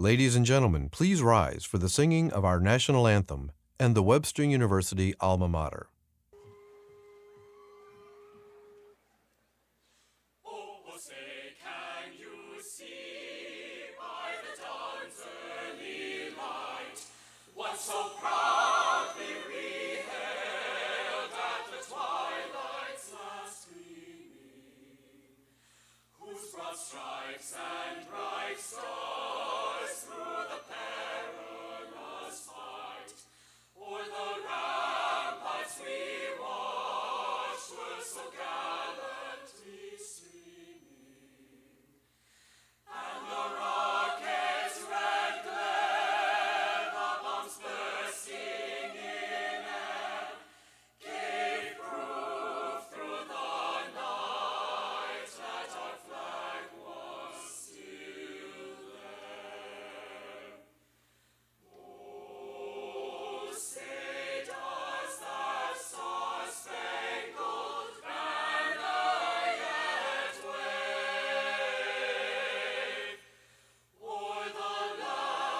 Ladies and gentlemen, please rise for the singing of our national anthem and the Webster University alma mater. Stripes and bright stars through the perilous fight, o'er the ramparts we watched were so gallantly streaming, and the rocket's red glare, the bombs bursting in air, gave proof through the night that our flag was still there. Oh, say does that star-spangled banner yet wave o'er the land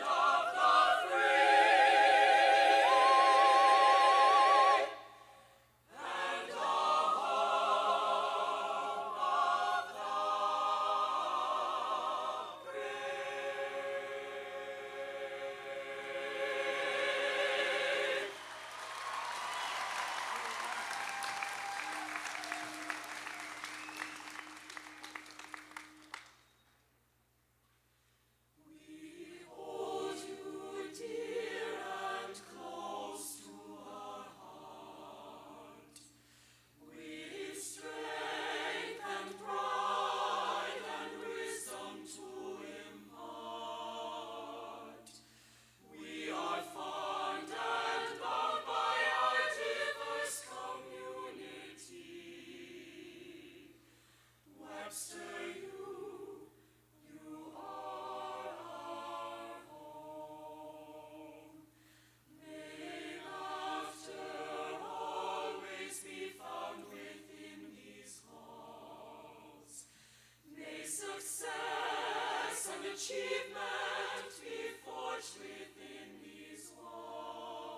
of the free and the home of the brave. We hold you dear and close to our heart, with strength and pride and wisdom to impart. We are fond and bound by our diverse community. Webster, you are our home. May laughter always be found within these halls. May success and achievement be forged within these walls.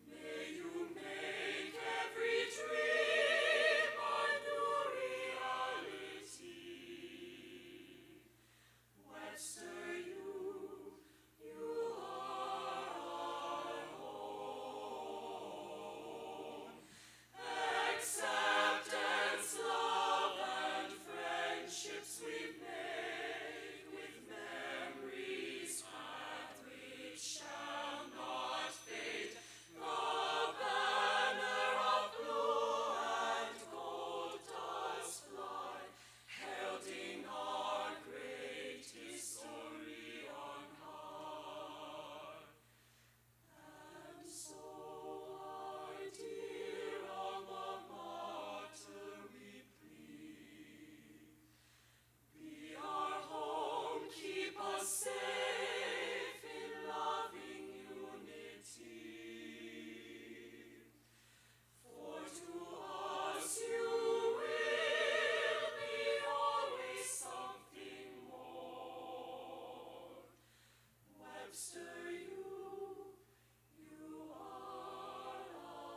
May you make every dream a new reality. Webster, you are our home. Acceptance, love, and friendships we've made with memories packed which shall not fade. The banner of blue and gold does fly, heralding our great history on high. And so, our dear alma mater, we plead, be our home, keep us safe in loving unity. For to us you will be always something more. Webster, you are our home.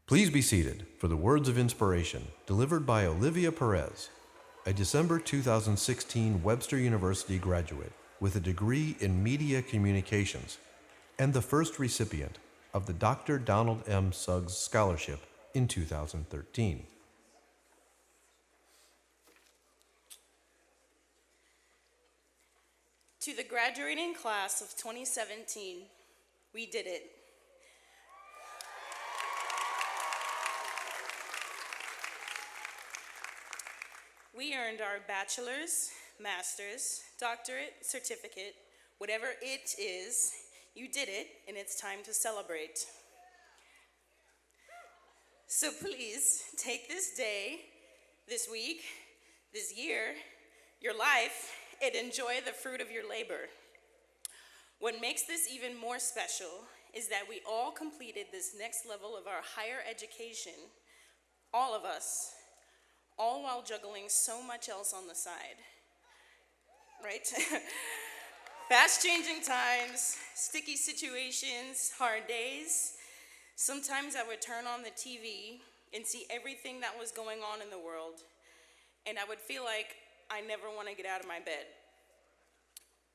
Please be seated for the words of inspiration delivered by Olivia Perez, a December 2016 Webster University graduate with a degree in media communications and the first recipient of the Dr. Donald M. Suggs Scholarship in 2013. To the graduating class of 2017, we did it. We earned our bachelor's, master's, doctorate, certificate, whatever it is, you did it, and it's time to celebrate. So please take this day, this week, this year, your life, and enjoy the fruit of your labor. What makes this even more special is that we all completed this next level of our higher education, all of us, all while juggling so much else on the side, right? Fast-changing times, sticky situations, hard days. Sometimes I would turn on the TV and see everything that was going on in the world, and I would feel like I never want to get out of my bed.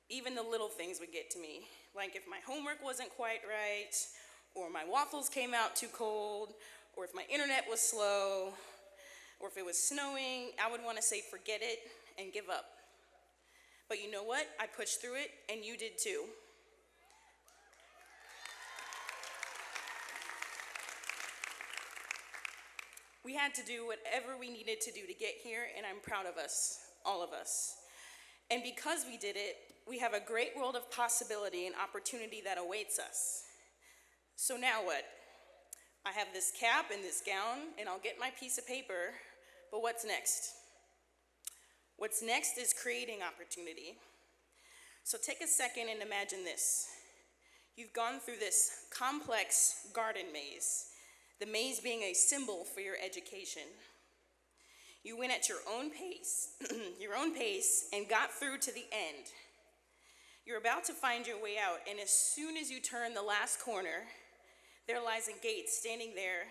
Even the little things would get to me, like if my homework wasn't quite right, or my waffles came out too cold, or if my internet was slow, or if it was snowing, I would want to say forget it and give up. But you know what? I pushed through it, and you did too. We had to do whatever we needed to do to get here, and I'm proud of us, all of us. And because we did it, we have a great world of possibility and opportunity that awaits us. So now what? I have this cap and this gown, and I'll get my piece of paper, but what's next? What's next is creating opportunity. So take a second and imagine this. You've gone through this complex garden maze, the maze being a symbol for your education. You went at your own pace, and got through to the end. You're about to find your way out, and as soon as you turn the last corner, there lies a gate standing there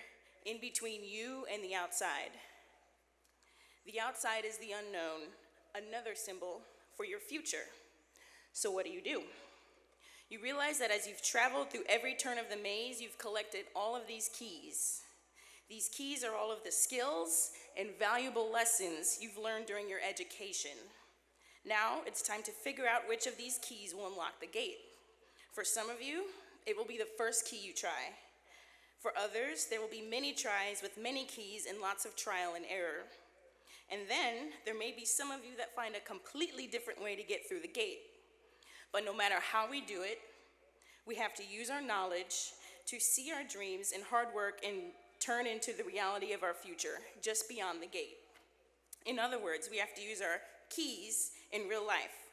in between you and the outside. The outside is the unknown, another symbol for your future. So what do? You realize that as you've traveled through every turn of the maze, you've collected all of these keys. These keys are all of the skills and valuable lessons you've learned during your education. Now it's time to figure out which of these keys will unlock the gate. For some of you, it will be the first key you try. For others, there will be many tries with many keys and lots of trial and error. And then there may be some of you that find a completely different way to get through the gate. But no matter how we do it, we have to use our knowledge to see our dreams and hard work and turn into the reality of our future, just beyond the gate. In other words, we have to use our keys in real life.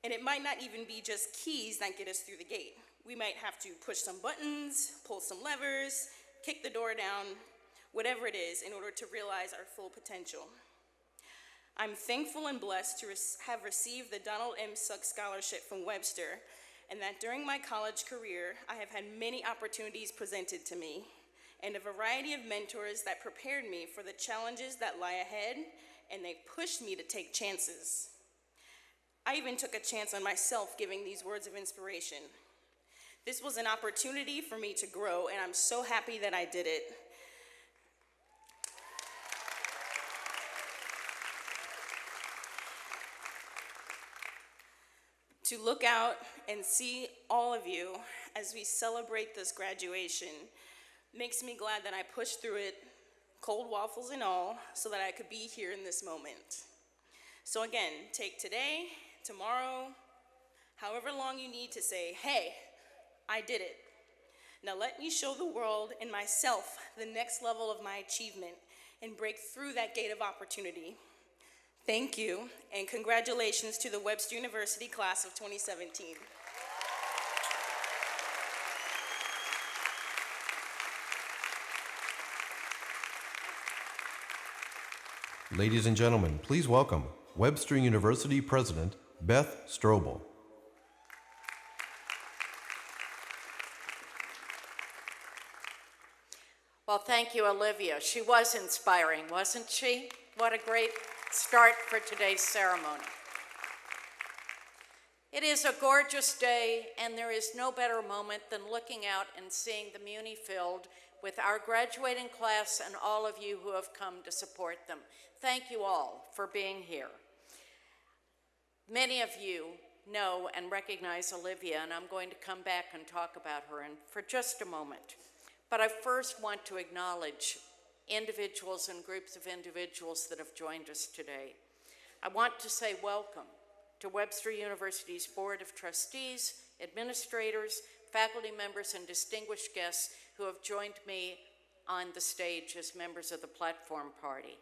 And it might not even be just keys that get us through the gate. We might have to push some buttons, pull some levers, kick the door down, whatever it is, in order to realize our full potential. I'm thankful and blessed to have received the Donald M. Sugg Scholarship from Webster, and that during my college career, I have had many opportunities presented to me, and a variety of mentors that prepared me for the challenges that lie ahead, and they pushed me to take chances. I even took a chance on myself giving these words of inspiration. This was an opportunity for me to grow, and I'm so happy that I did it. To look out and see all of you as we celebrate this graduation makes me glad that I pushed through it, cold waffles and all, so that I could be here in this moment. So again, take today, tomorrow, however long you need to say, hey, I did it. Now let me show the world and myself the next level of my achievement and break through that gate of opportunity. Thank you, and congratulations to the Webster University class of 2017. Ladies and gentlemen, please welcome Webster University President Beth Strobel. Well, thank you, Olivia. She was inspiring, wasn't she? What a great start for today's ceremony. It is a gorgeous day, and there is no better moment than looking out and seeing the Muny filled with our graduating class and all of you who have come to support them. Thank you all for being here. Many of you know and recognize Olivia, and I'm going to come back and talk about her for just a moment. But I first want to acknowledge individuals and groups of individuals that have joined us today. I want to say welcome to Webster University's Board of Trustees, administrators, faculty members, and distinguished guests who have joined me on the stage as members of the platform party.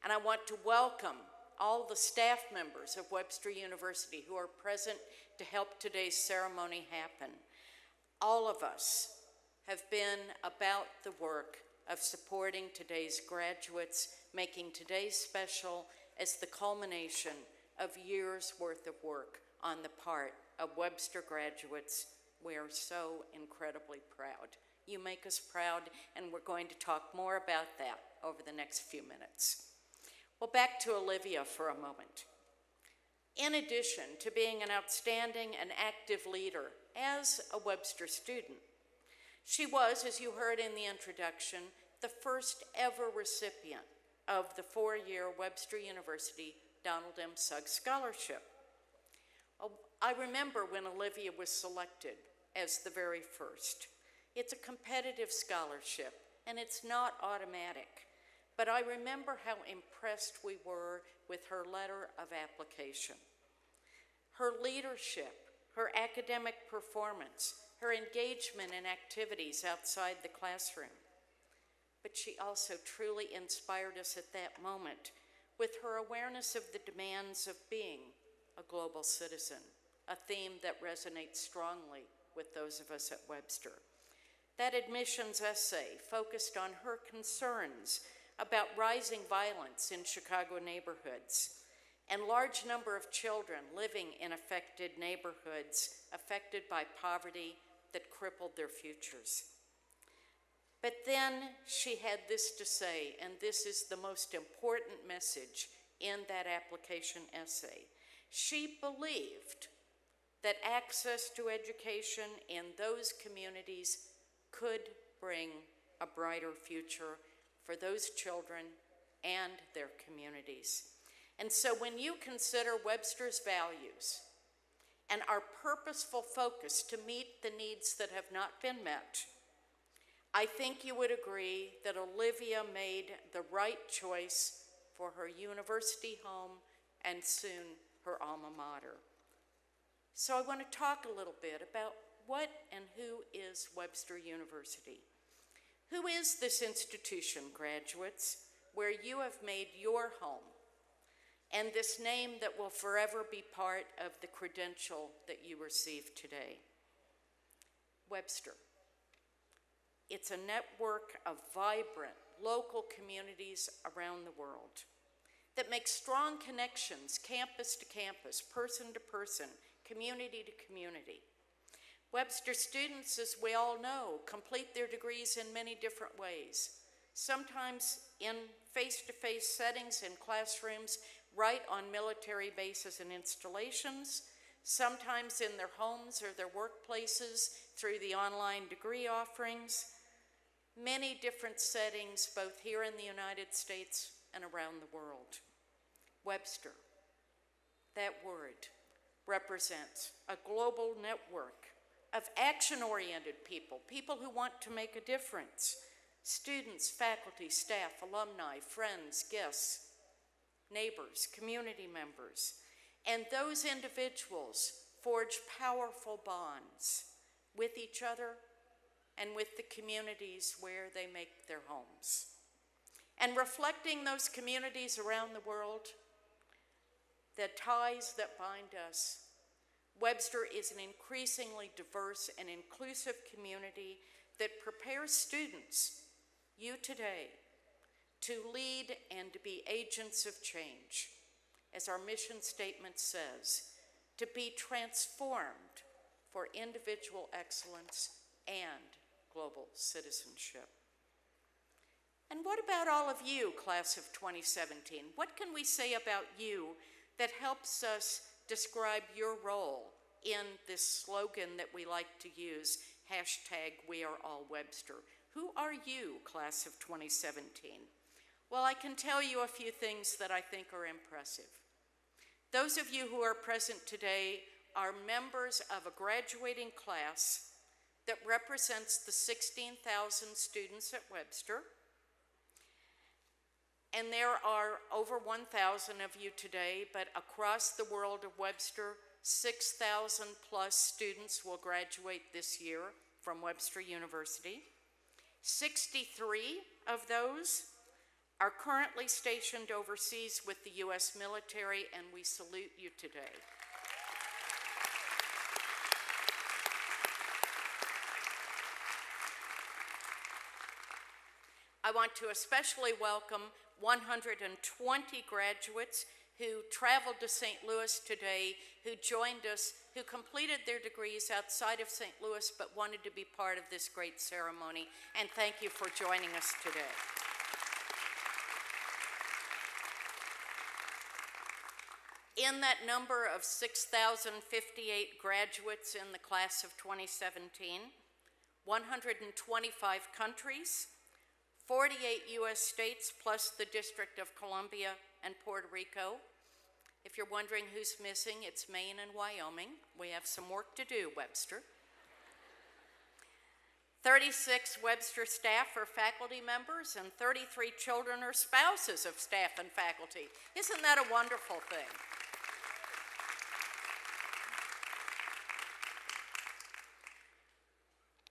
And I want to welcome all the staff members of Webster University who are present to help today's ceremony happen. All of us have been about the work of supporting today's graduates, making today special as the culmination of years' worth of work on the part of Webster graduates. We are so incredibly proud. You make us proud, and we're going to talk more about that over the next few minutes. Well, back to Olivia for a moment. In addition to being an outstanding and active leader as a Webster student, she was, as you heard in the introduction, the first ever recipient of the 4-year Webster University Donald M. Suggs Scholarship. I remember when Olivia was selected as the very first. It's a competitive scholarship, and it's not automatic. But I remember how impressed we were with her letter of application. Her leadership, her academic performance, her engagement in activities outside the classroom. But she also truly inspired us at that moment with her awareness of the demands of being a global citizen, a theme that resonates strongly with those of us at Webster. That admissions essay focused on her concerns about rising violence in Chicago neighborhoods and large number of children living in affected neighborhoods affected by poverty that crippled their futures. But then she had this to say, and this is the most important message in that application essay. She believed that access to education in those communities could bring a brighter future for those children and their communities. And so when you consider Webster's values and our purposeful focus to meet the needs that have not been met, I think you would agree that Olivia made the right choice for her university home and soon her alma mater. So I want to talk a little bit about what and who is Webster University. Who is this institution, graduates, where you have made your home, and this name that will forever be part of the credential that you receive today? Webster. It's a network of vibrant local communities around the world that make strong connections campus to campus, person to person, community to community. Webster students, as we all know, complete their degrees in many different ways, sometimes in face-to-face settings in classrooms, right on military bases and installations, sometimes in their homes or their workplaces through the online degree offerings, many different settings both here in the United States and around the world. Webster, that word, represents a global network of action-oriented people, people who want to make a difference, students, faculty, staff, alumni, friends, guests, neighbors, community members, and those individuals forge powerful bonds with each other and with the communities where they make their homes. And reflecting those communities around the world, the ties that bind us, Webster is an increasingly diverse and inclusive community that prepares students, you today, to lead and to be agents of change, as our mission statement says, to be transformed for individual excellence and global citizenship. And what about all of you, class of 2017? What can we say about you that helps us describe your role in this slogan that we like to use, #WeAreAllWebster? Who are you, class of 2017? Well, I can tell you a few things that I think are impressive. Those of you who are present today are members of a graduating class that represents the 16,000 students at Webster. And there are over 1,000 of you today, but across the world of Webster, 6,000 plus students will graduate this year from Webster University. 63 of those are currently stationed overseas with the U.S. military, and we salute you today. I want to especially welcome 120 graduates who traveled to St. Louis today, who joined us, who completed their degrees outside of St. Louis but wanted to be part of this great ceremony. And thank you for joining us today. In that number of 6,058 graduates in the class of 2017, 125 countries, 48 U.S. states plus the District of Columbia and Puerto Rico. If you're wondering who's missing, it's Maine and Wyoming. We have some work to do, Webster. 36 Webster staff or faculty members, and 33 children or spouses of staff and faculty. Isn't that a wonderful thing?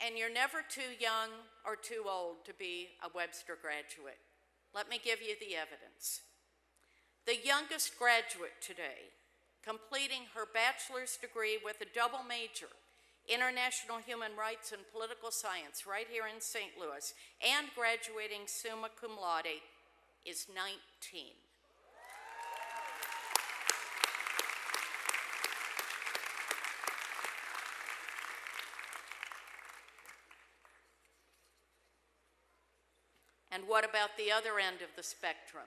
And you're never too young or too old to be a Webster graduate. Let me give you the evidence. The youngest graduate today, completing her bachelor's degree with a double major, International Human Rights and Political Science, right here in St. Louis, and graduating summa cum laude, is 19. And what about the other end of the spectrum?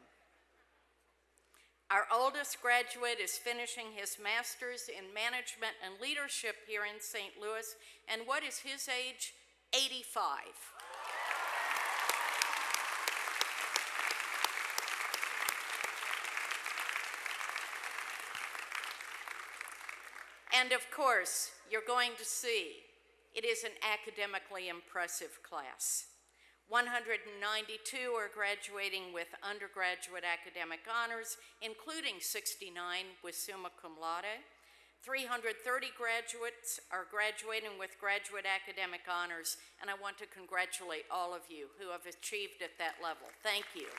Our oldest graduate is finishing his master's in management and leadership here in St. Louis, and what is his age? 85. And of course, you're going to see, it is an academically impressive class. 192 are graduating with undergraduate academic honors, including 69 with summa cum laude. 330 graduates are graduating with graduate academic honors, and I want to congratulate all of you who have achieved at that level. Thank you.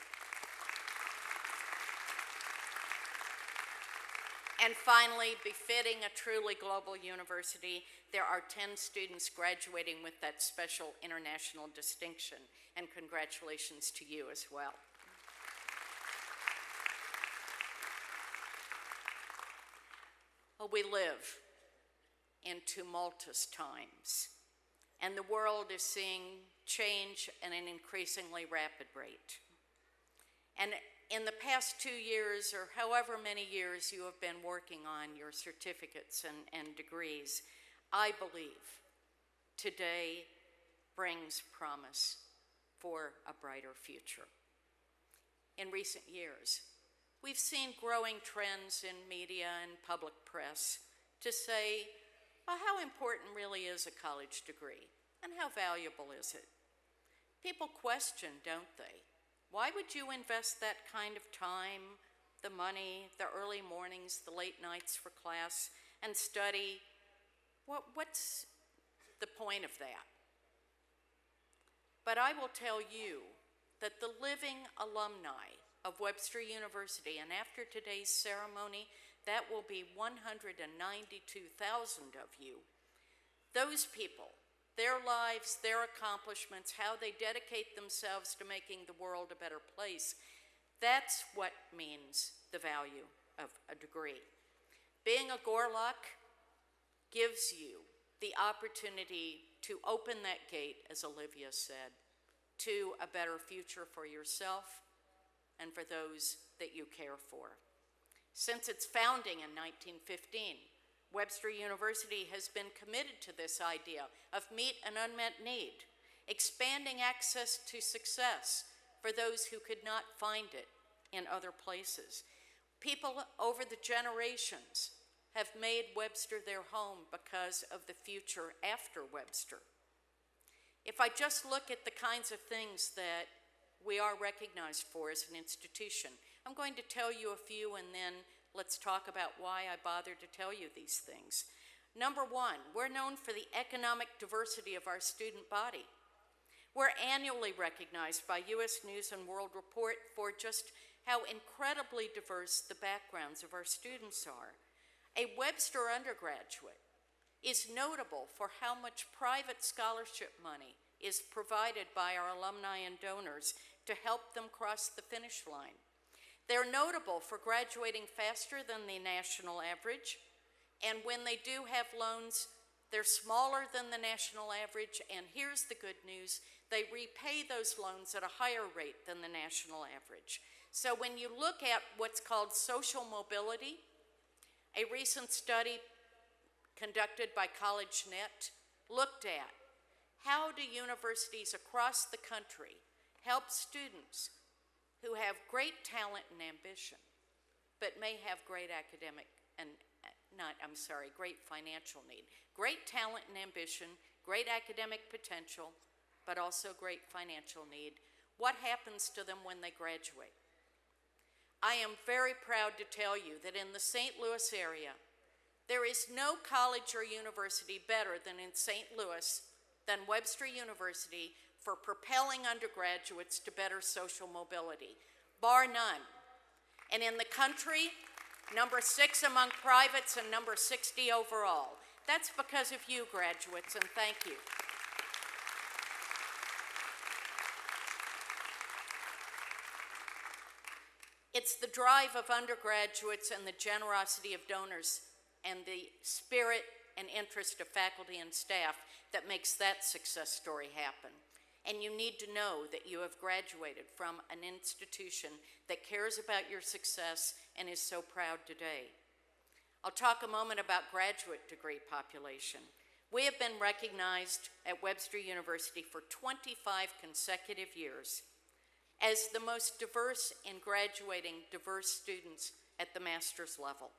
And finally, befitting a truly global university, there are 10 students graduating with that special international distinction, and congratulations to you as well. Oh, we live in tumultuous times, and the world is seeing change at an increasingly rapid rate. And in the past 2 years, or however many years you have been working on your certificates and degrees, I believe today brings promise for a brighter future. In recent years, we've seen growing trends in media and public press to say, well, how important really is a college degree, and how valuable is it? People question, don't they? Why would you invest that kind of time, the money, the early mornings, the late nights for class, and study? What's the point of that? But I will tell you that the living alumni of Webster University, and after today's ceremony, that will be 192,000 of you. Those people, their lives, their accomplishments, how they dedicate themselves to making the world a better place, that's what means the value of a degree. Being a Gorlock gives you the opportunity to open that gate, as Olivia said, to a better future for yourself and for those that you care for. Since its founding in 1915, Webster University has been committed to this idea of meet an unmet need, expanding access to success for those who could not find it in other places. People over the generations have made Webster their home because of the future after Webster. If I just look at the kinds of things that we are recognized for as an institution, I'm going to tell you a few, and then let's talk about why I bothered to tell you these things. Number one, we're known for the economic diversity of our student body. We're annually recognized by U.S. News and World Report for just how incredibly diverse the backgrounds of our students are. A Webster undergraduate is notable for how much private scholarship money is provided by our alumni and donors to help them cross the finish line. They're notable for graduating faster than the national average, and when they do have loans, they're smaller than the national average, and here's the good news, they repay those loans at a higher rate than the national average. So when you look at what's called social mobility, a recent study conducted by CollegeNet looked at how do universities across the country help students who have great talent and ambition, but may have great great financial need. Great talent and ambition, great academic potential, but also great financial need. What happens to them when they graduate? I am very proud to tell you that in the St. Louis area, there is no college or university better than in St. Louis than Webster University for propelling undergraduates to better social mobility, bar none. And in the country, number 6 among privates and number 60 overall. That's because of you, graduates, and thank you. It's the drive of undergraduates and the generosity of donors and the spirit and interest of faculty and staff that makes that success story happen. And you need to know that you have graduated from an institution that cares about your success and is so proud today. I'll talk a moment about graduate degree population. We have been recognized at Webster University for 25 consecutive years as the most diverse in graduating diverse students at the master's level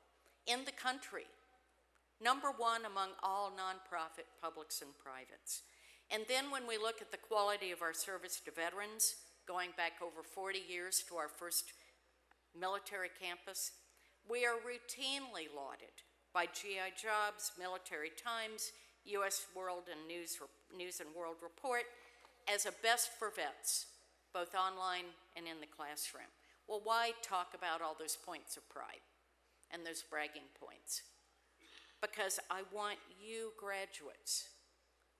in the country. Number 1 among all nonprofit publics and privates. And then when we look at the quality of our service to veterans, going back over 40 years to our first military campus, we are routinely lauded by GI Jobs, Military Times, U.S. World and News and World Report as a best for vets, both online and in the classroom. Well, why talk about all those points of pride and those bragging points? Because I want you graduates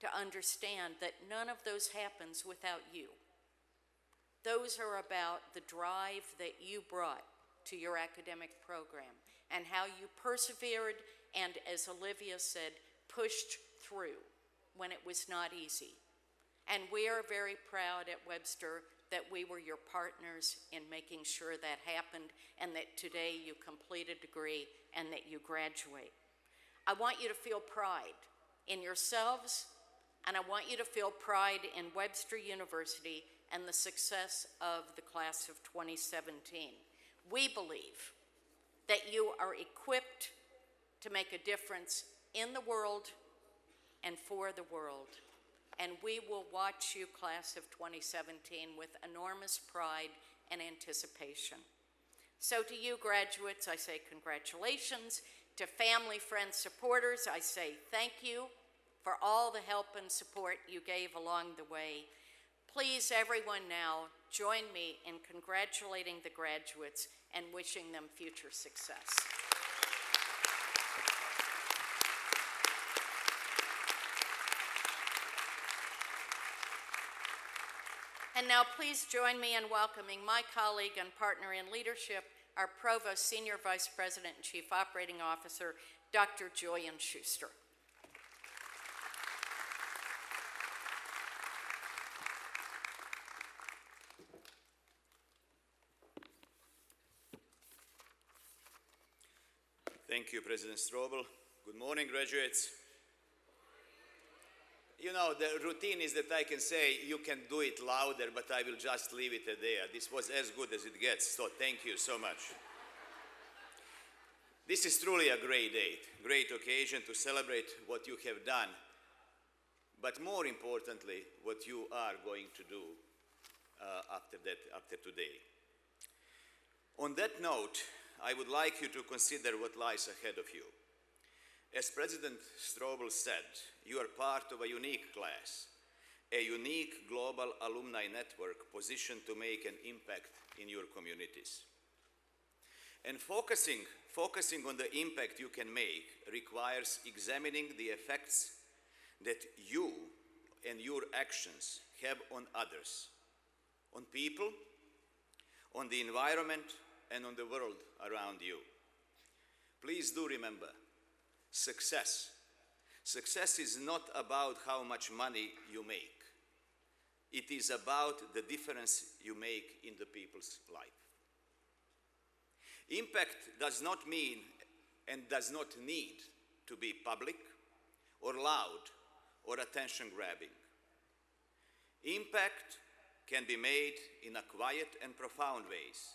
to understand that none of those happens without you. Those are about the drive that you brought to your academic program and how you persevered and, as Olivia said, pushed through when it was not easy. And we are very proud at Webster that we were your partners in making sure that happened and that today you complete a degree and that you graduate. I want you to feel pride in yourselves, and I want you to feel pride in Webster University and the success of the class of 2017. We believe that you are equipped to make a difference in the world and for the world. And we will watch you, class of 2017, with enormous pride and anticipation. So to you, graduates, I say congratulations. To family, friends, supporters, I say thank you for all the help and support you gave along the way. Please, everyone now, join me in congratulating the graduates and wishing them future success. And now please join me in welcoming my colleague and partner in leadership, our Provost, Senior Vice President and Chief Operating Officer, Dr. Julian Schuster. Thank you, President Strobel. Good morning, graduates. You know, the routine is that I can say you can do it louder, but I will just leave it there. This was as good as it gets, so thank you so much. This is truly a great day, great occasion to celebrate what you have done, but more importantly, what you are going to do after today. On that note, I would like you to consider what lies ahead of you. As President Strobel said, you are part of a unique class, a unique global alumni network positioned to make an impact in your communities. And focusing on the impact you can make requires examining the effects that you and your actions have on others, on people, on the environment, and on the world around you. Please do remember, success is not about how much money you make. It is about the difference you make in the people's life. Impact does not mean and does not need to be public or loud or attention-grabbing. Impact can be made in a quiet and profound ways.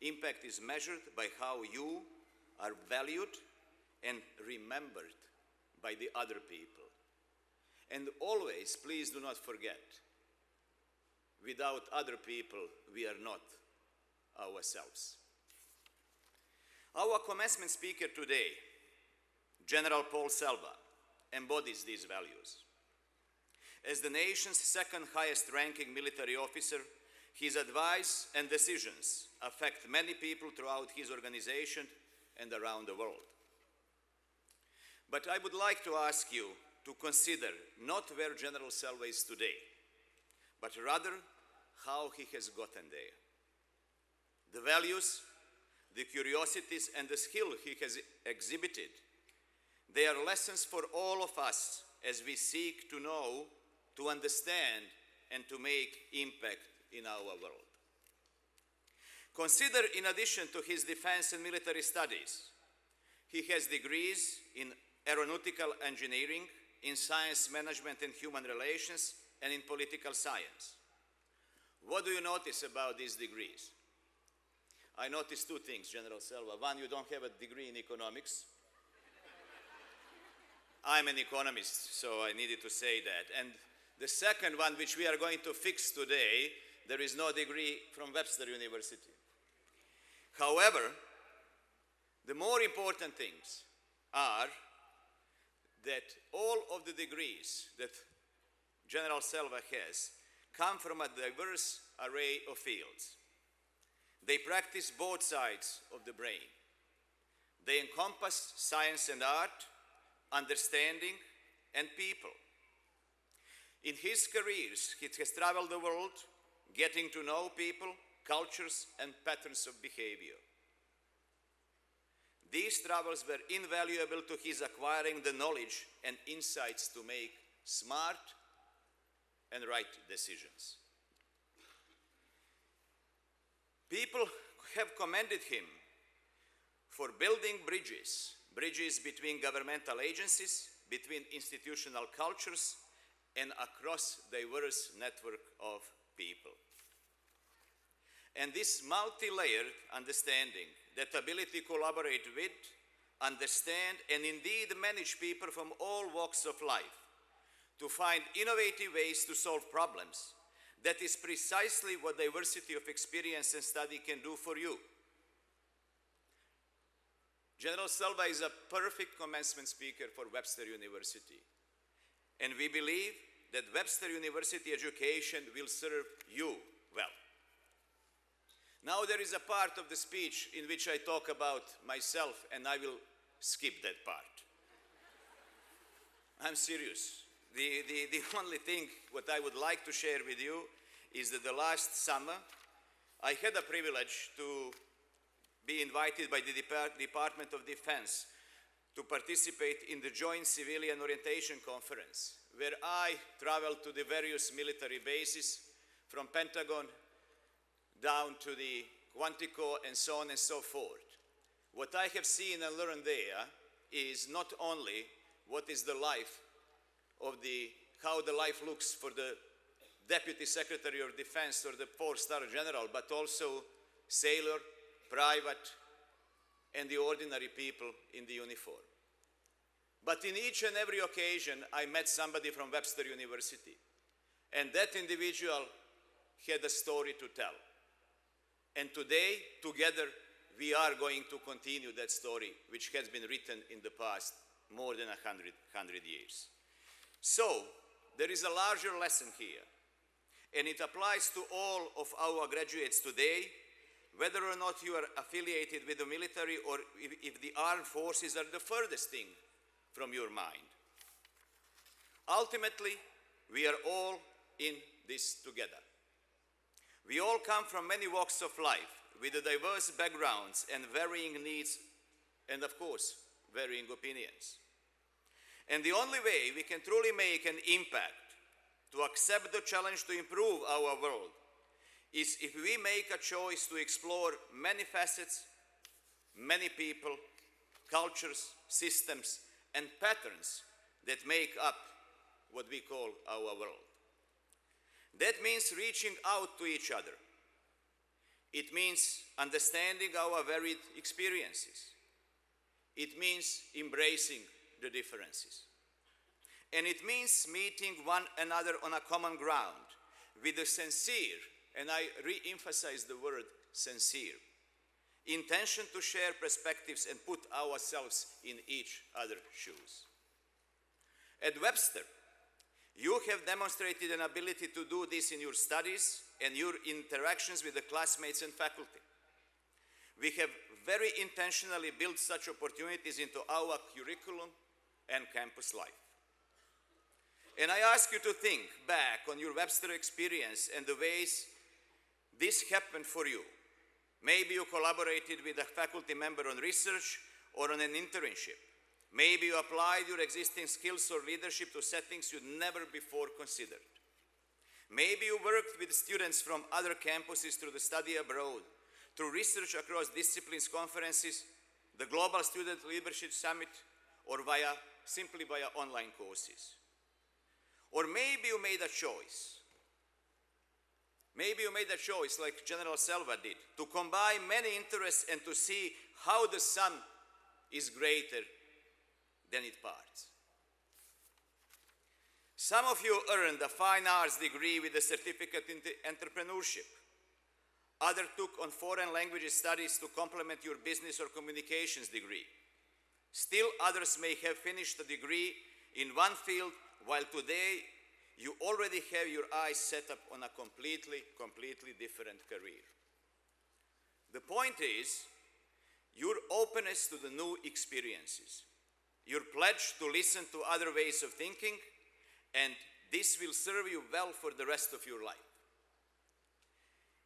Impact is measured by how you are valued and remembered by the other people. And always, please do not forget, without other people, we are not ourselves. Our commencement speaker today, General Paul Selva, embodies these values. As the nation's second highest ranking military officer, his advice and decisions affect many people throughout his organization and around the world. But I would like to ask you to consider not where General Selva is today, but rather how he has gotten there. The values, the curiosities, and the skill he has exhibited, they are lessons for all of us as we seek to know, to understand, and to make impact in our world. Consider, in addition to his defense and military studies, he has degrees in aeronautical engineering, in science management and human relations, and in political science. What do you notice about these degrees? I noticed two things, General Selva. One, you don't have a degree in economics. I'm an economist, so I needed to say that. And the second one, which we are going to fix today, there is no degree from Webster University. However, the more important things are that all of the degrees that General Selva has come from a diverse array of fields. They practice both sides of the brain. They encompass science and art, understanding, and people. In his careers, he has traveled the world, getting to know people, cultures, and patterns of behavior. These travels were invaluable to his acquiring the knowledge and insights to make smart and right decisions. People have commended him for building bridges between governmental agencies, between institutional cultures, and across diverse network of people. And this multi-layered understanding, that ability to collaborate with, understand, and indeed manage people from all walks of life, to find innovative ways to solve problems, that is precisely what diversity of experience and study can do for you. General Selva is a perfect commencement speaker for Webster University. And we believe that Webster University education will serve you well. Now there is a part of the speech in which I talk about myself, and I will skip that part. I'm serious. The only thing what I would like to share with you is that the last summer I had a privilege to be invited by the Department of Defense to participate in the Joint Civilian Orientation Conference, where I traveled to the various military bases from Pentagon down to the Quantico and so on and so forth. What I have seen and learned there is not only what is the life of how the life looks for the Deputy Secretary of Defense or the 4-star general, but also sailor, private, and the ordinary people in the uniform. But in each and every occasion, I met somebody from Webster University, and that individual had a story to tell. And today, together, we are going to continue that story, which has been written in the past more than 100 years. So, there is a larger lesson here, and it applies to all of our graduates today, whether or not you are affiliated with the military or if the armed forces are the furthest thing from your mind. Ultimately, we are all in this together. We all come from many walks of life with diverse backgrounds and varying needs and, of course, varying opinions. And the only way we can truly make an impact to accept the challenge to improve our world is if we make a choice to explore many facets, many people, cultures, systems, and patterns that make up what we call our world. That means reaching out to each other. It means understanding our varied experiences. It means embracing the differences. And it means meeting one another on a common ground with a sincere, and I re-emphasize the word sincere, intention to share perspectives and put ourselves in each other's shoes. At Webster, you have demonstrated an ability to do this in your studies and your interactions with the classmates and faculty. We have very intentionally built such opportunities into our curriculum and campus life. And I ask you to think back on your Webster experience and the ways this happened for you. Maybe you collaborated with a faculty member on research or on an internship. Maybe you applied your existing skills or leadership to settings you'd never before considered. Maybe you worked with students from other campuses through the study abroad, through research across disciplines conferences, the Global Student Leadership Summit, or simply via online courses. Or maybe you made a choice. Maybe you made a choice, like General Selva did, to combine many interests and to see how the sum is greater than its parts. Some of you earned a fine arts degree with a certificate in entrepreneurship. Others took on foreign language studies to complement your business or communications degree. Still others may have finished a degree in one field, while today you already have your eyes set up on a completely different career. The point is your openness to the new experiences, your pledge to listen to other ways of thinking, and this will serve you well for the rest of your life.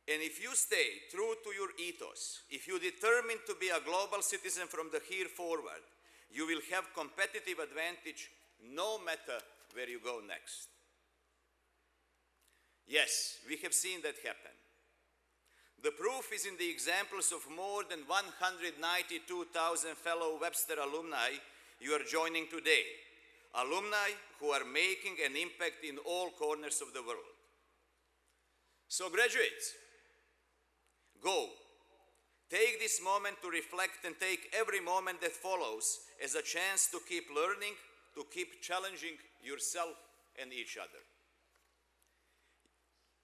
And if you stay true to your ethos, if you determine to be a global citizen from the here forward, you will have competitive advantage no matter where you go next. Yes, we have seen that happen. The proof is in the examples of more than 192,000 fellow Webster alumni you are joining today. Alumni who are making an impact in all corners of the world. So graduates, go. Take this moment to reflect and take every moment that follows as a chance to keep learning, to keep challenging yourself and each other.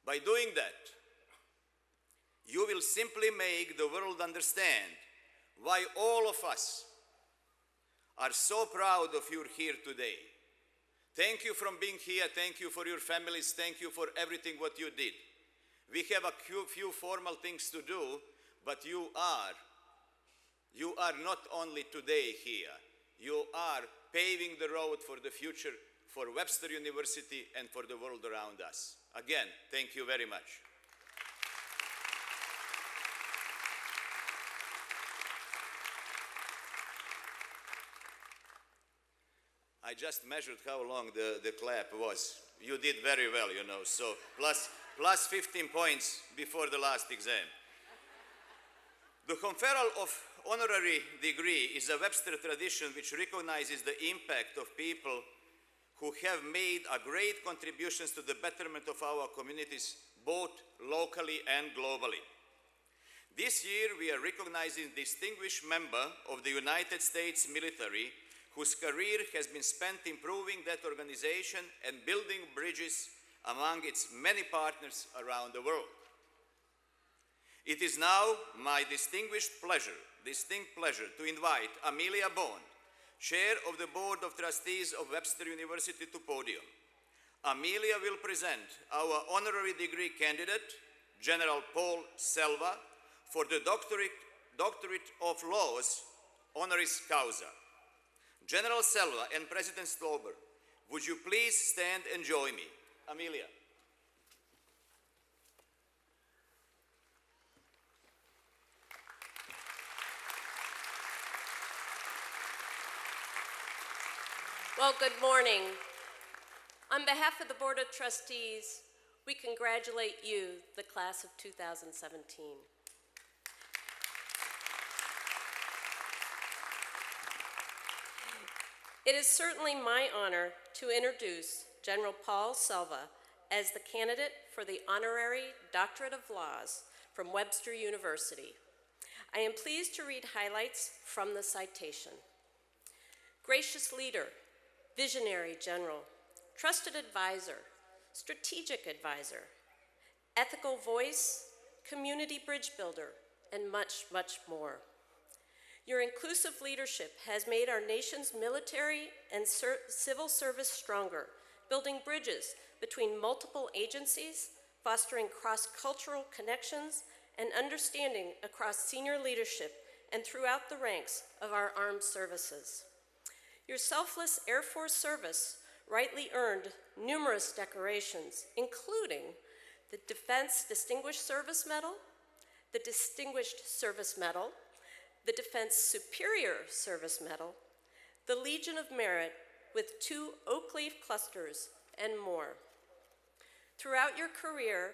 By doing that, you will simply make the world understand why all of us are so proud of you here today. Thank you for being here. Thank you for your families. Thank you for everything what you did. We have a few formal things to do, but you are not only today here, you are paving the road for the future for Webster University and for the world around us. Again, thank you very much. I just measured how long the clap was. You did very well, you know, so plus 15 points before the last exam. The conferral of honorary degree is a Webster tradition which recognizes the impact of people who have made a great contributions to the betterment of our communities, both locally and globally. This year, we are recognizing a distinguished member of the United States military whose career has been spent improving that organization and building bridges among its many partners around the world. It is now my distinct pleasure to invite Amelia Bond, Chair of the Board of Trustees of Webster University, to podium. Amelia will present our honorary degree candidate, General Paul Selva, for the Doctorate of Laws, Honoris Causa. General Selva and President Strobel, would you please stand and join me? Amelia. Well, good morning. On behalf of the Board of Trustees, we congratulate you, the class of 2017. It is certainly my honor to introduce General Paul Selva as the candidate for the Honorary Doctorate of Laws from Webster University. I am pleased to read highlights from the citation. Gracious leader, visionary general, trusted advisor, strategic advisor, ethical voice, community bridge builder, and much, much more. Your inclusive leadership has made our nation's military and civil service stronger, building bridges between multiple agencies, fostering cross-cultural connections, and understanding across senior leadership and throughout the ranks of our armed services. Your selfless Air Force service rightly earned numerous decorations, including the Defense Distinguished Service Medal, the Distinguished Service Medal, the Defense Superior Service Medal, the Legion of Merit with 2 oak leaf clusters, and more. Throughout your career,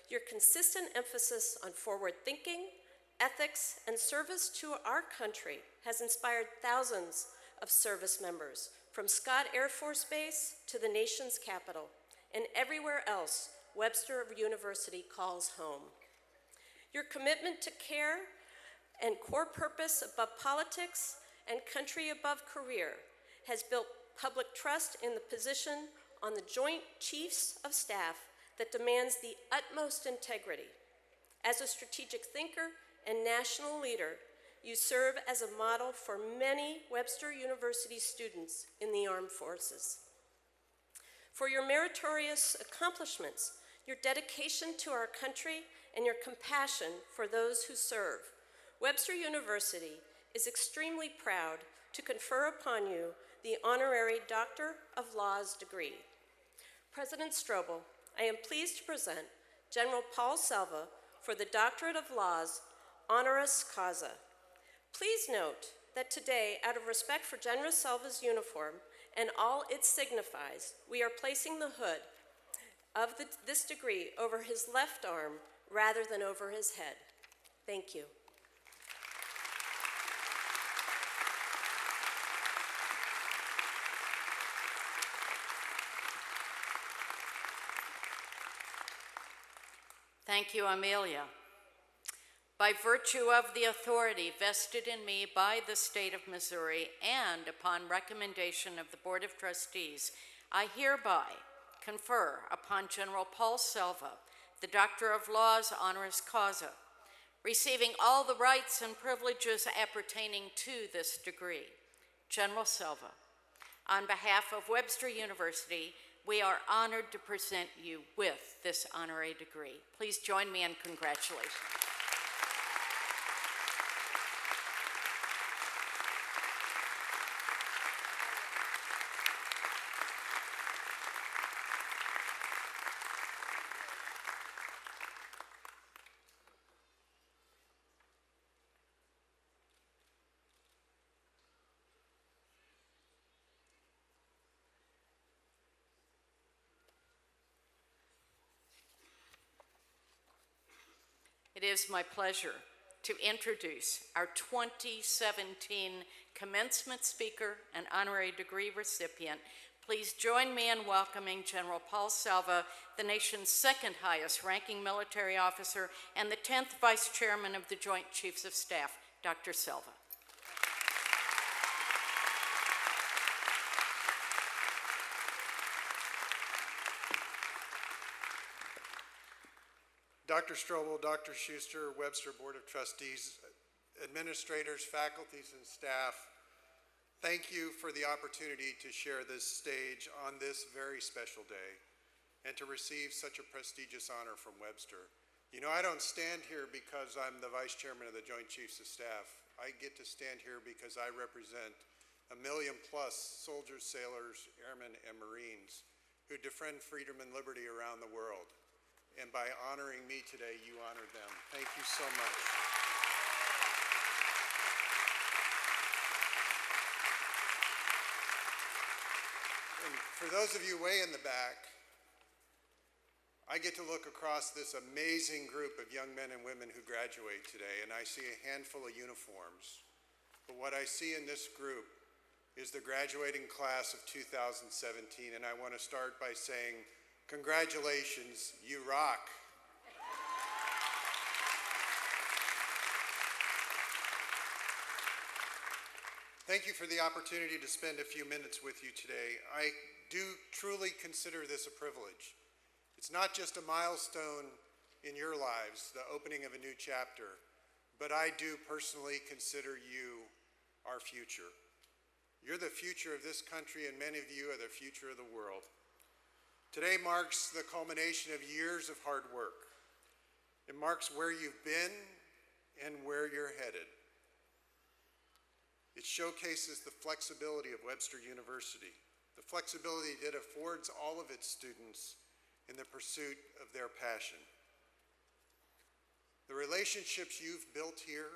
your consistent emphasis on forward thinking, ethics, and service to our country has inspired thousands of service members, from Scott Air Force Base to the nation's capital, and everywhere else Webster University calls home. Your commitment to care and core purpose above politics and country above career has built public trust in the position on the Joint Chiefs of Staff that demands the utmost integrity. As a strategic thinker and national leader, you serve as a model for many Webster University students in the armed forces. For your meritorious accomplishments, your dedication to our country, and your compassion for those who serve, Webster University is extremely proud to confer upon you the Honorary Doctor of Laws degree. President Strobel, I am pleased to present General Paul Selva for the Doctorate of Laws, Honoris Causa. Please note that today, out of respect for General Selva's uniform and all it signifies, we are placing the hood of this degree over his left arm rather than over his head. Thank you. Thank you, Amelia. By virtue of the authority vested in me by the state of Missouri and upon recommendation of the Board of Trustees, I hereby confer upon General Paul Selva the Doctor of Laws Honoris Causa, receiving all the rights and privileges appertaining to this degree. General Selva, on behalf of Webster University, we are honored to present you with this honorary degree. Please join me in congratulations. It is my pleasure to introduce our 2017 commencement speaker and honorary degree recipient. Please join me in welcoming General Paul Selva, the nation's second highest ranking military officer and the 10th Vice Chairman of the Joint Chiefs of Staff, Dr. Silva. Dr. Strobel, Dr. Schuster, Webster Board of Trustees, administrators, faculties, and staff, Thank you for the opportunity to share this stage on this very special day and to receive such a prestigious honor from Webster. You know, I don't stand here because I'm the Vice Chairman of the Joint Chiefs of Staff. I get to stand here because I represent 1 million plus soldiers, sailors, airmen, and Marines who defend freedom and liberty around the world. And by honoring me today, you honor them. Thank you so much. And for those of you way in the back, I get to look across this amazing group of young men and women who graduate today, and I see a handful of uniforms. But what I see in this group is the graduating class of 2017, and I want to start by saying, congratulations, you rock. Thank you for the opportunity to spend a few minutes with you today. I do truly consider this a privilege. It's not just a milestone in your lives, the opening of a new chapter, but I do personally consider you our future. You're the future of this country, and many of you are the future of the world. Today marks the culmination of years of hard work. It marks where you've been and where you're headed. It showcases the flexibility of Webster University, the flexibility that affords all of its students in the pursuit of their passion. The relationships you've built here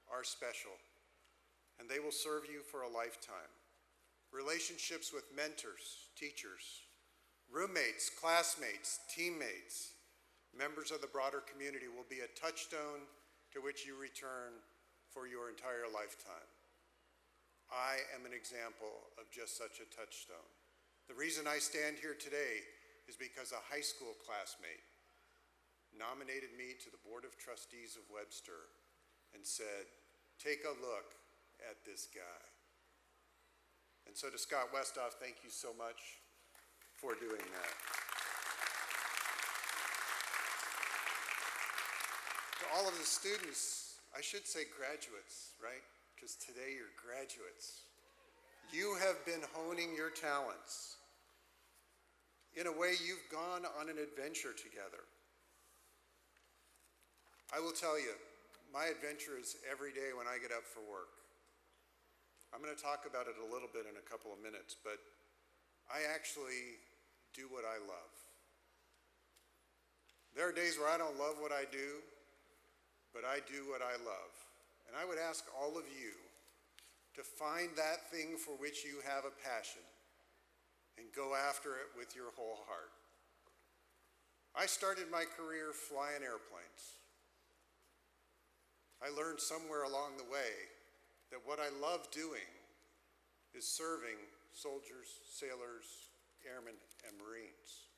are special, and they will serve you for a lifetime. Relationships with mentors, teachers, roommates, classmates, teammates, members of the broader community will be a touchstone to which you return for your entire lifetime. I am an example of just such a touchstone. The reason I stand here today is because a high school classmate nominated me to the Board of Trustees of Webster and said, take a look at this guy. And so to Scott Westhoff, thank you so much for doing that. To all of the students, I should say graduates, right? Because today you're graduates. You have been honing your talents. In a way, you've gone on an adventure together. I will tell you, my adventure is every day when I get up for work. I'm going to talk about it a little bit in a couple of minutes, but I actually do what I love. There are days where I don't love what I do, but I do what I love. And I would ask all of you to find that thing for which you have a passion and go after it with your whole heart. I started my career flying airplanes. I learned somewhere along the way that what I love doing is serving soldiers, sailors, airmen, and Marines,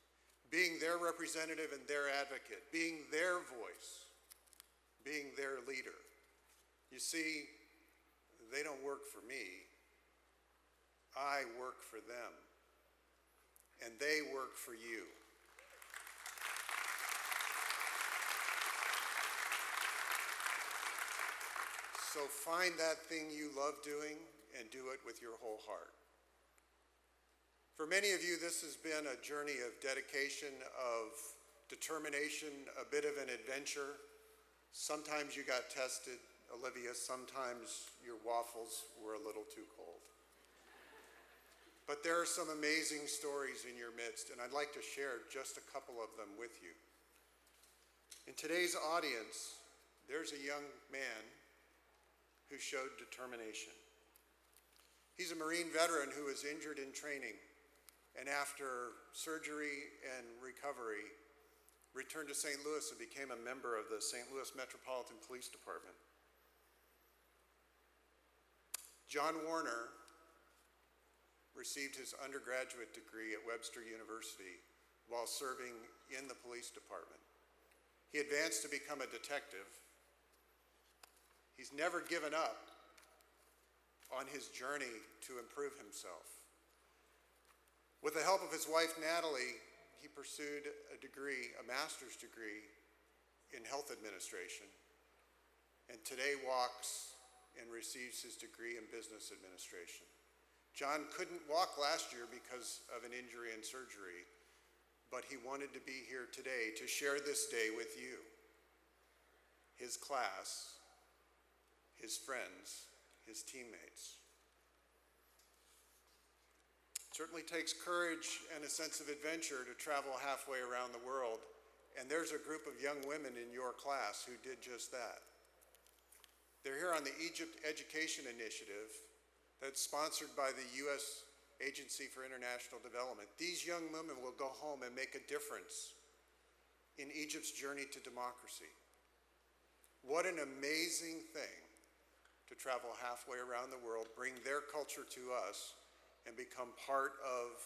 being their representative and their advocate, being their voice, being their leader. You see, they don't work for me. I work for them, and they work for you. So find that thing you love doing and do it with your whole heart. For many of you, this has been a journey of dedication, of determination, a bit of an adventure. Sometimes you got tested, Olivia, sometimes your waffles were a little too cold. But there are some amazing stories in your midst, and I'd like to share just a couple of them with you. In today's audience, there's a young man who showed determination. He's a Marine veteran who was injured in training, and after surgery and recovery, returned to St. Louis and became a member of the St. Louis Metropolitan Police Department. John Warner received his undergraduate degree at Webster University while serving in the police department. He advanced to become a detective. He's never given up on his journey to improve himself. With the help of his wife, Natalie, he pursued a degree, a master's degree in health administration, and today walks and receives his degree in business administration. John couldn't walk last year because of an injury and surgery, but he wanted to be here today to share this day with you, his class, his friends, his teammates. It certainly takes courage and a sense of adventure to travel halfway around the world, and there's a group of young women in your class who did just that. They're here on the Egypt Education Initiative that's sponsored by the U.S. Agency for International Development. These young women will go home and make a difference in Egypt's journey to democracy. What an amazing thing to travel halfway around the world, bring their culture to us, and become part of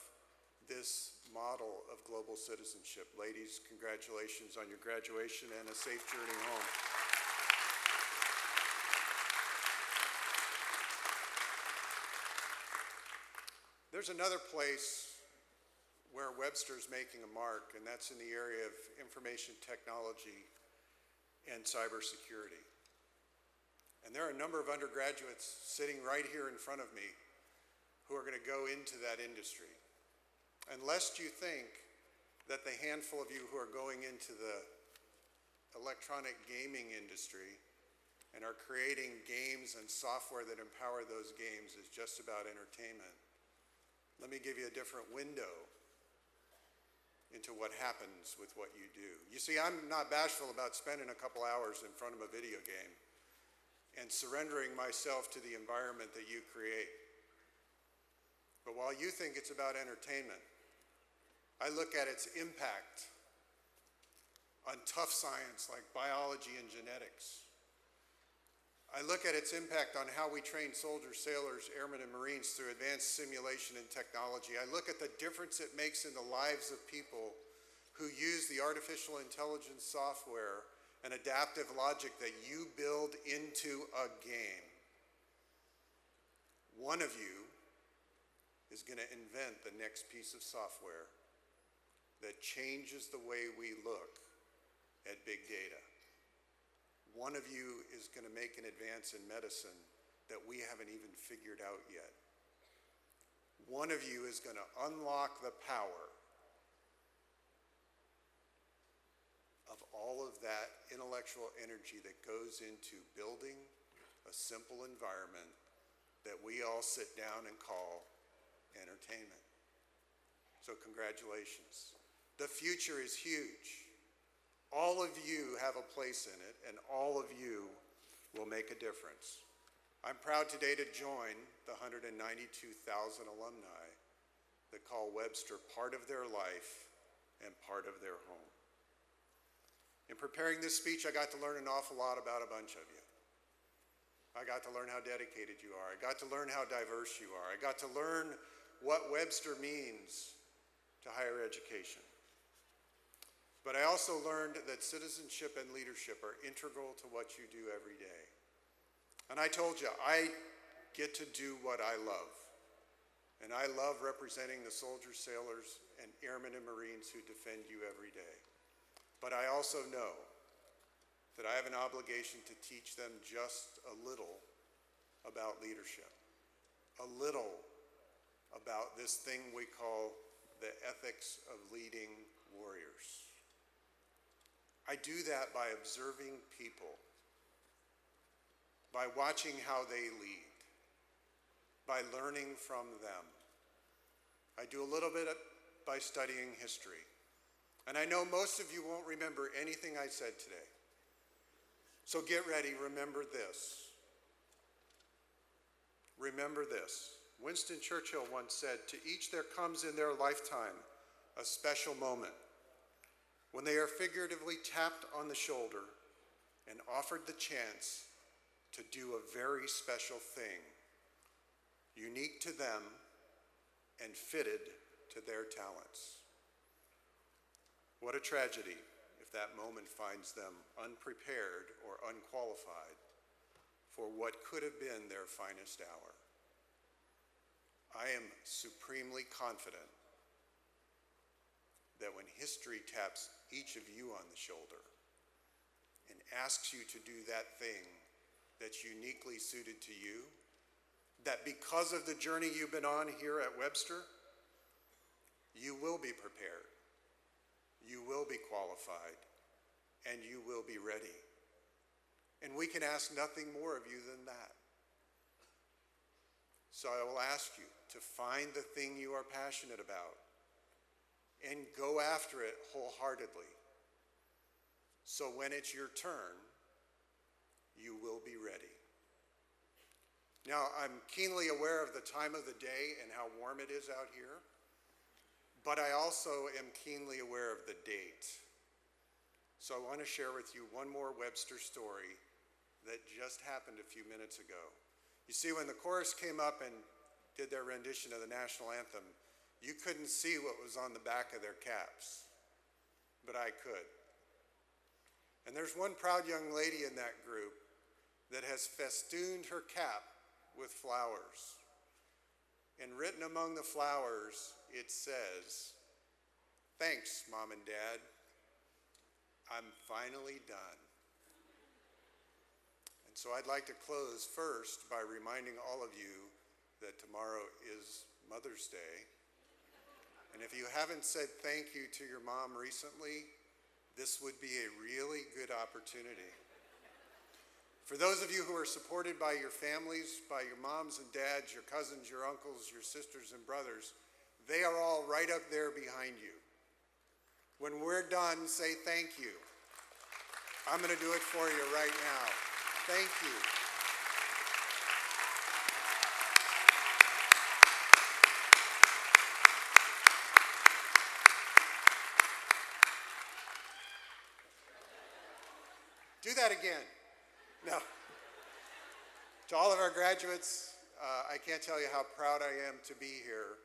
this model of global citizenship. Ladies, congratulations on your graduation and a safe journey home. There's another place where Webster's making a mark, and that's in the area of information technology and cybersecurity. And there are a number of undergraduates sitting right here in front of me who are going to go into that industry. And lest you think that the handful of you who are going into the electronic gaming industry and are creating games and software that empower those games is just about entertainment, let me give you a different window into what happens with what you do. You see, I'm not bashful about spending a couple hours in front of a video game and surrendering myself to the environment that you create. But while you think it's about entertainment, I look at its impact on tough science like biology and genetics. I look at its impact on how we train soldiers, sailors, airmen, and Marines through advanced simulation and technology. I look at the difference it makes in the lives of people who use the artificial intelligence software and adaptive logic that you build into a game. One of you is going to invent the next piece of software that changes the way we look at big data. One of you is going to make an advance in medicine that we haven't even figured out yet. One of you is going to unlock the power of all of that intellectual energy that goes into building a simple environment that we all sit down and call entertainment. So congratulations. The future is huge. All of you have a place in it, and all of you will make a difference. I'm proud today to join the 192,000 alumni that call Webster part of their life and part of their home. In preparing this speech, I got to learn an awful lot about a bunch of you. I got to learn how dedicated you are. I got to learn how diverse you are. I got to learn what Webster means to higher education. But I also learned that citizenship and leadership are integral to what you do every day. And I told you, I get to do what I love. And I love representing the soldiers, sailors, and airmen and Marines who defend you every day. But I also know that I have an obligation to teach them just a little about leadership, a little about this thing we call the ethics of leading warriors. I do that by observing people, by watching how they lead, by learning from them. I do a little bit by studying history. And I know most of you won't remember anything I said today. So get ready, remember this. Remember this. Winston Churchill once said, "To each there comes in their lifetime a special moment when they are figuratively tapped on the shoulder and offered the chance to do a very special thing, unique to them and fitted to their talents." What a tragedy if that moment finds them unprepared or unqualified for what could have been their finest hour. I am supremely confident that when history taps each of you on the shoulder and asks you to do that thing that's uniquely suited to you, that because of the journey you've been on here at Webster, you will be prepared, you will be qualified, and you will be ready. And we can ask nothing more of you than that. So I will ask you to find the thing you are passionate about and go after it wholeheartedly. So when it's your turn, you will be ready. Now, I'm keenly aware of the time of the day and how warm it is out here, but I also am keenly aware of the date. So I want to share with you one more Webster story that just happened a few minutes ago. You see, when the chorus came up and did their rendition of the national anthem, you couldn't see what was on the back of their caps, but I could. And there's one proud young lady in that group that has festooned her cap with flowers. And written among the flowers, it says, "Thanks, Mom and Dad. I'm finally done." And so I'd like to close first by reminding all of you that tomorrow is Mother's Day. And if you haven't said thank you to your mom recently, this would be a really good opportunity. For those of you who are supported by your families, by your moms and dads, your cousins, your uncles, your sisters and brothers, they are all right up there behind you. When we're done, say thank you. I'm going to do it for you right now. Thank you. Do that again. No. To all of our graduates, I can't tell you how proud I am to be here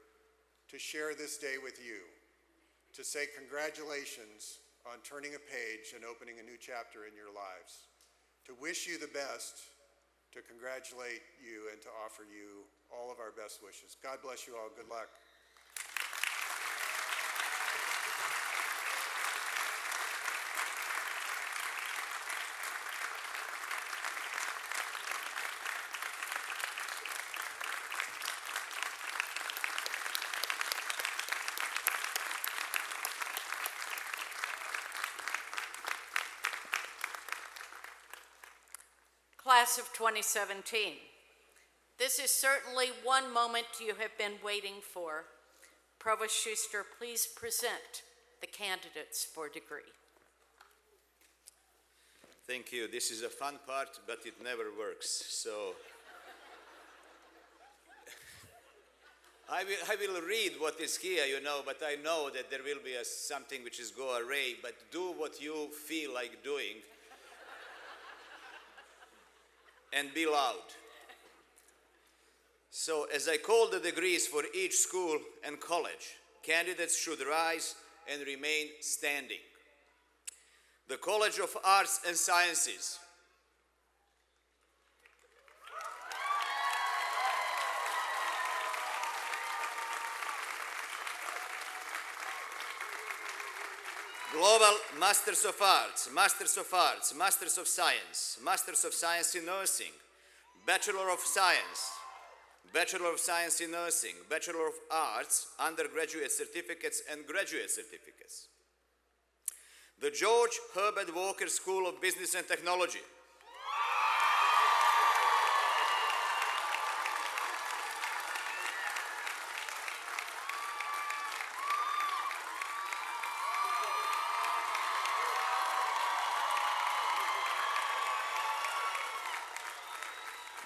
to share this day with you, to say congratulations on turning a page and opening a new chapter in your lives, to wish you the best, to congratulate you, and to offer you all of our best wishes. God bless you all. Good luck. Class of 2017, this is certainly one moment you have been waiting for. Provost Schuster, please present the candidates for degree. Thank you. This is a fun part, but it never works. So I will read what is here, but I know that there will be something which is go array, but do what you feel like doing. And be loud. So as I call the degrees for each school and college, candidates should rise and remain standing. The College of Arts and Sciences. Global Masters of Arts, Masters of Arts, Masters of Science, Masters of Science in Nursing, Bachelor of Science, Bachelor of Science in Nursing, Bachelor of Arts, undergraduate certificates and graduate certificates. The George Herbert Walker School of Business and Technology.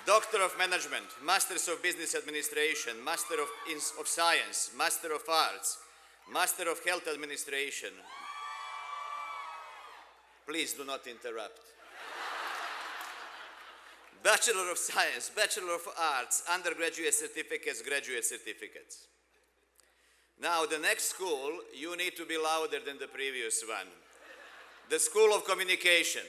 Doctor of Management, Masters of Business Administration, Master of Science, Master of Arts, Master of Health Administration. Please do not interrupt. Bachelor of Science, Bachelor of Arts, undergraduate certificates, graduate certificates. Now, the next school, you need to be louder than the previous one. The School of Communication.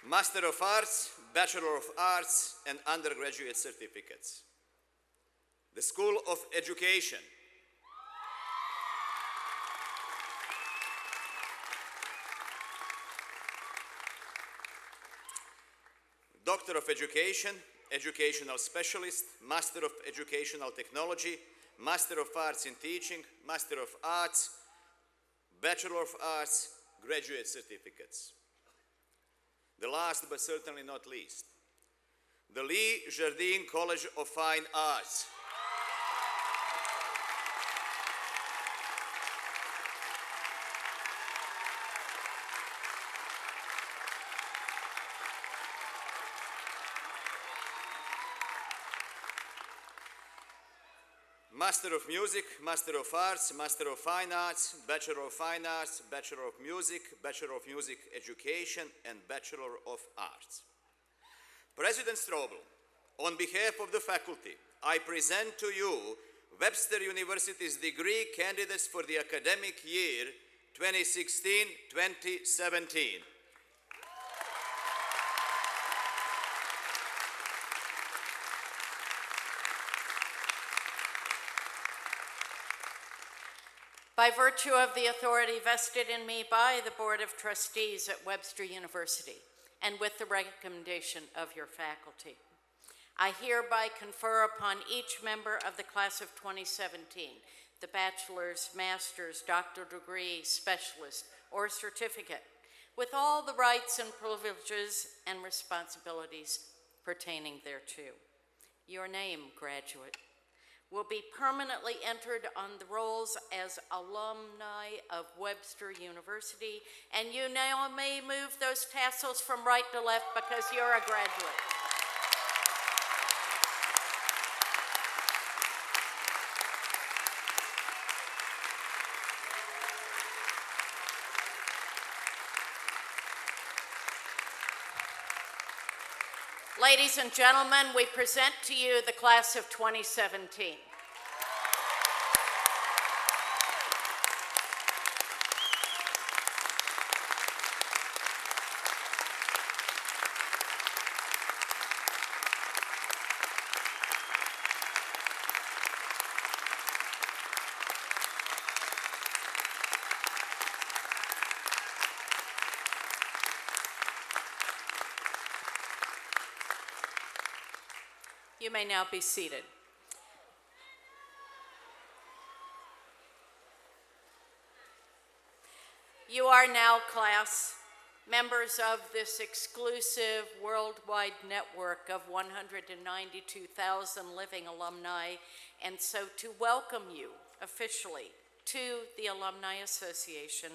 Master of Arts, Bachelor of Arts, and undergraduate certificates. the School of Education, Doctor of Education, Educational Specialist, Master of Educational Technology, Master of Arts in Teaching, Master of Arts, Bachelor of Arts, graduate certificates. The last but certainly not least, the Lee Jardine College of Fine Arts. Master of Music, Master of Arts, Master of Fine Arts, Bachelor of Fine Arts, Bachelor of Music, Bachelor of Music Education, and Bachelor of Arts. President Strobel, on behalf of the faculty, I present to you Webster University's degree candidates for the academic year 2016-2017. By virtue of the authority vested in me by the Board of Trustees at Webster University, and with the recommendation of your faculty, I hereby confer upon each member of the class of 2017 the bachelor's, master's, doctoral degree, specialist, or certificate, with all the rights and privileges and responsibilities pertaining thereto. Your name, graduate, will be permanently entered on the rolls as alumni of Webster University, and you now may move those tassels from right to left because you're a graduate. Ladies and gentlemen, we present to you the class of 2017. You may now be seated. You are now, class, members of this exclusive worldwide network of 192,000 living alumni, and so to welcome you officially to the Alumni Association,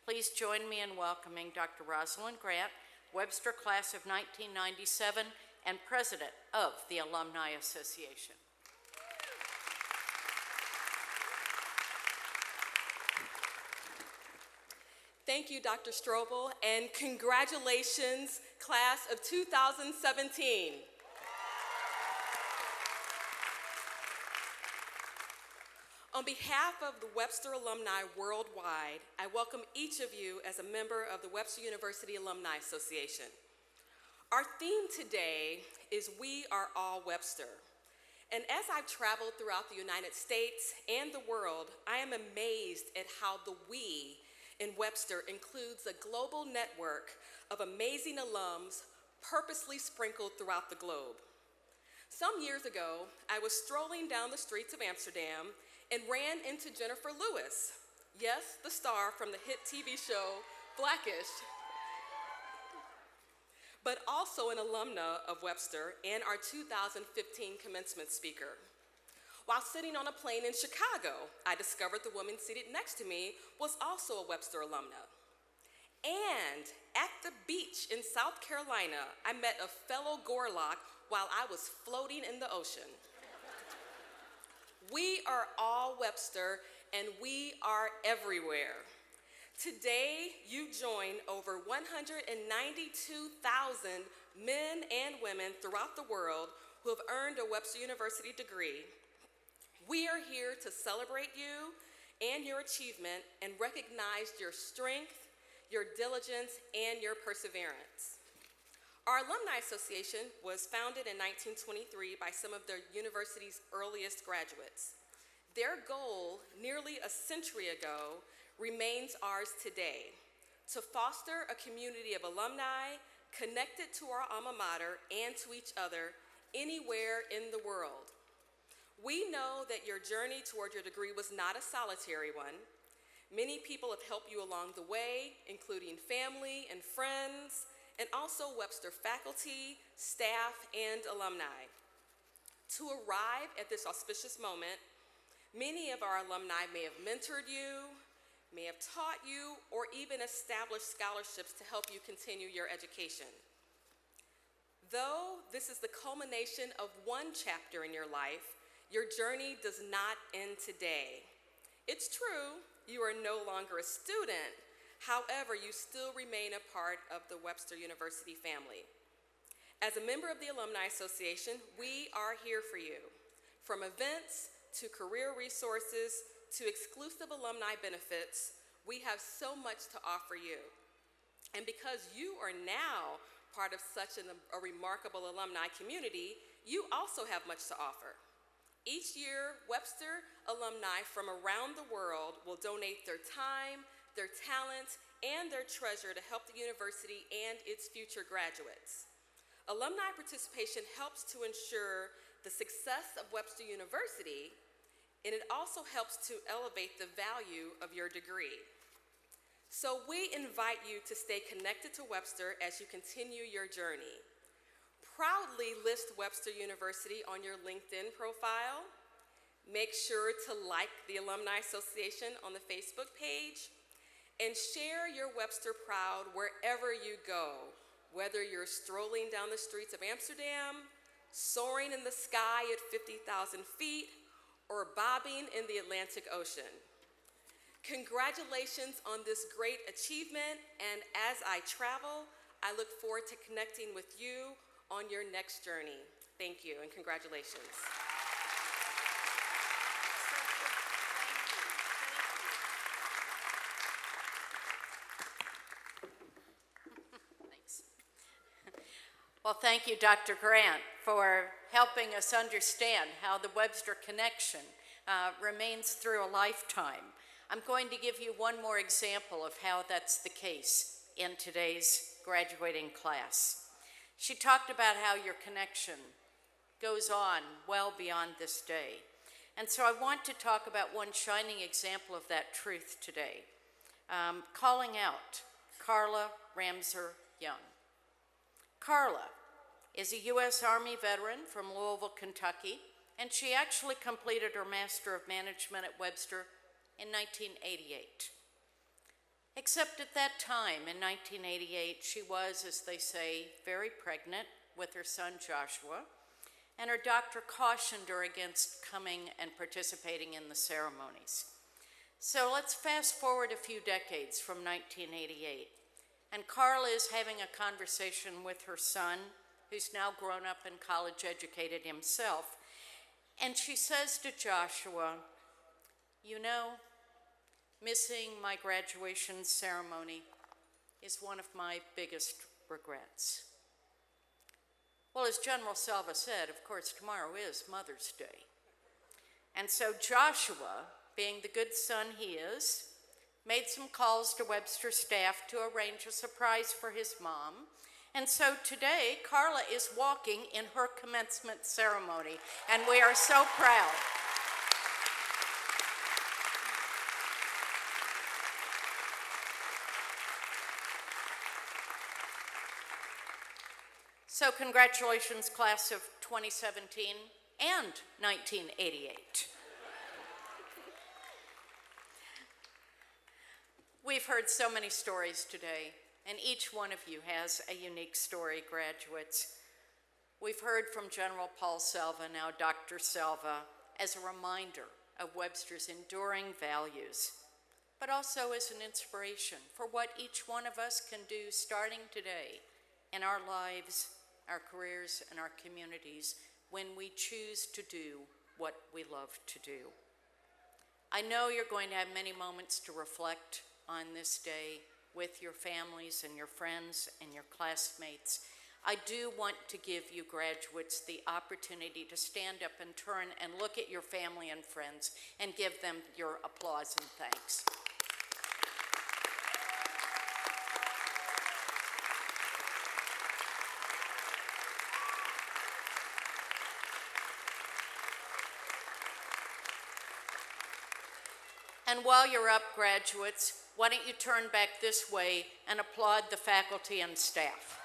please join me in welcoming Dr. Rosalind Grant, Webster class of 1997, and President of the Alumni Association. Thank you, Dr. Strobel, and congratulations, class of 2017. On behalf of the Webster alumni worldwide, I welcome each of you as a member of the Webster University Alumni Association. Our theme today is We Are All Webster. And as I've traveled throughout the United States and the world, I am amazed at how the we in Webster includes a global network of amazing alums purposely sprinkled throughout the globe. Some years ago, I was strolling down the streets of Amsterdam and ran into Jennifer Lewis, yes, the star from the hit TV show Blackish, but also an alumna of Webster and our 2015 commencement speaker. While sitting on a plane in Chicago, I discovered the woman seated next to me was also a Webster alumna. And at the beach in South Carolina, I met a fellow Gorlock while I was floating in the ocean. We are all Webster, and we are everywhere. Today, you join over 192,000 men and women throughout the world who have earned a Webster University degree. We are here to celebrate you and your achievement and recognize your strength, your diligence, and your perseverance. Our Alumni Association was founded in 1923 by some of the university's earliest graduates. Their goal, nearly a century ago, remains ours today: to foster a community of alumni connected to our alma mater and to each other anywhere in the world. We know that your journey toward your degree was not a solitary one. Many people have helped you along the way, including family and friends, and also Webster faculty, staff, and alumni. To arrive at this auspicious moment, many of our alumni may have mentored you, may have taught you, or even established scholarships to help you continue your education. Though this is the culmination of one chapter in your life, your journey does not end today. It's true, you are no longer a student. However, you still remain a part of the Webster University family. As a member of the Alumni Association, we are here for you. From events to career resources to exclusive alumni benefits, we have so much to offer you. And because you are now part of such a remarkable alumni community, you also have much to offer. Each year, Webster alumni from around the world will donate their time, their talent, and their treasure to help the university and its future graduates. Alumni participation helps to ensure the success of Webster University, and it also helps to elevate the value of your degree. So we invite you to stay connected to Webster as you continue your journey. Proudly list Webster University on your LinkedIn profile. Make sure to like the Alumni Association on the Facebook page, and share your Webster proud wherever you go, whether you're strolling down the streets of Amsterdam, soaring in the sky at 50,000 feet, or bobbing in the Atlantic Ocean. Congratulations on this great achievement, and as I travel, I look forward to connecting with you on your next journey. Thank you, and congratulations. Well, thank you, Dr. Grant, for helping us understand how the Webster connection remains through a lifetime. I'm going to give you one more example of how that's the case in today's graduating class. She talked about how your connection goes on well beyond this day. And so I want to talk about one shining example of that truth today. Calling out Carla Ramser Young. Carla is a U.S. Army veteran from Louisville, Kentucky, and she actually completed her Master of Management at Webster in 1988. Except at that time, in 1988, she was, as they say, very pregnant with her son Joshua, and her doctor cautioned her against coming and participating in the ceremonies. So let's fast forward a few decades from 1988. And Carla is having a conversation with her son, who's now grown up and college educated himself. And she says to Joshua, "You know, missing my graduation ceremony is one of my biggest regrets." Well, as General Selva said, of course, tomorrow is Mother's Day. And so Joshua, being the good son he is, made some calls to Webster staff to arrange a surprise for his mom. And so today, Carla is walking in her commencement ceremony, and we are so proud. So congratulations, class of 2017 and 1988. We've heard so many stories today, and each one of you has a unique story, graduates. We've heard from General Paul Selva, now Dr. Selva, as a reminder of Webster's enduring values, but also as an inspiration for what each one of us can do starting today in our lives, our careers, and our communities when we choose to do what we love to do. I know you're going to have many moments to reflect on this day with your families and your friends and your classmates. I do want to give you graduates the opportunity to stand up and turn and look at your family and friends and give them your applause and thanks. And while you're up, graduates, why don't you turn back this way and applaud the faculty and staff.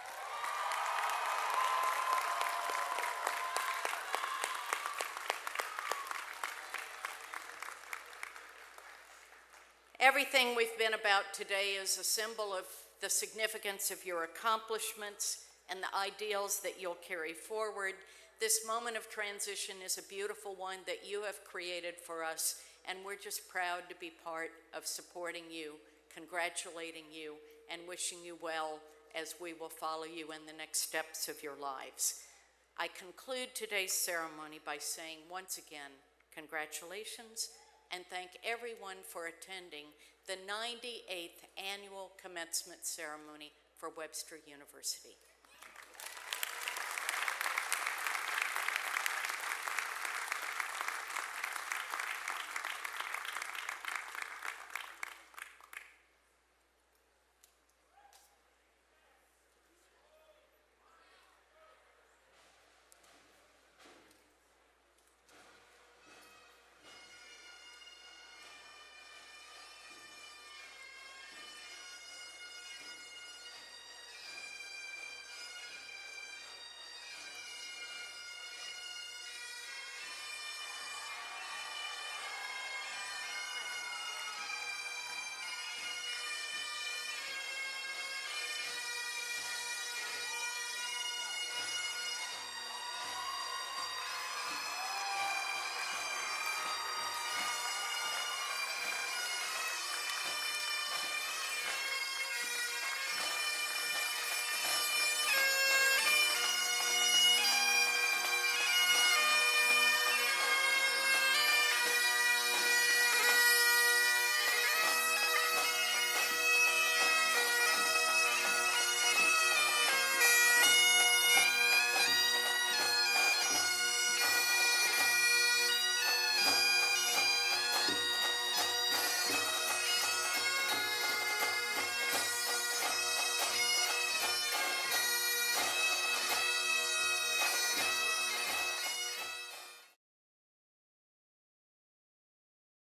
Everything we've been about today is a symbol of the significance of your accomplishments and the ideals that you'll carry forward. This moment of transition is a beautiful one that you have created for us, and we're just proud to be part of supporting you, congratulating you, and wishing you well as we will follow you in the next steps of your lives. I conclude today's ceremony by saying once again, congratulations, and thank everyone for attending the 98th Annual Commencement Ceremony for Webster University.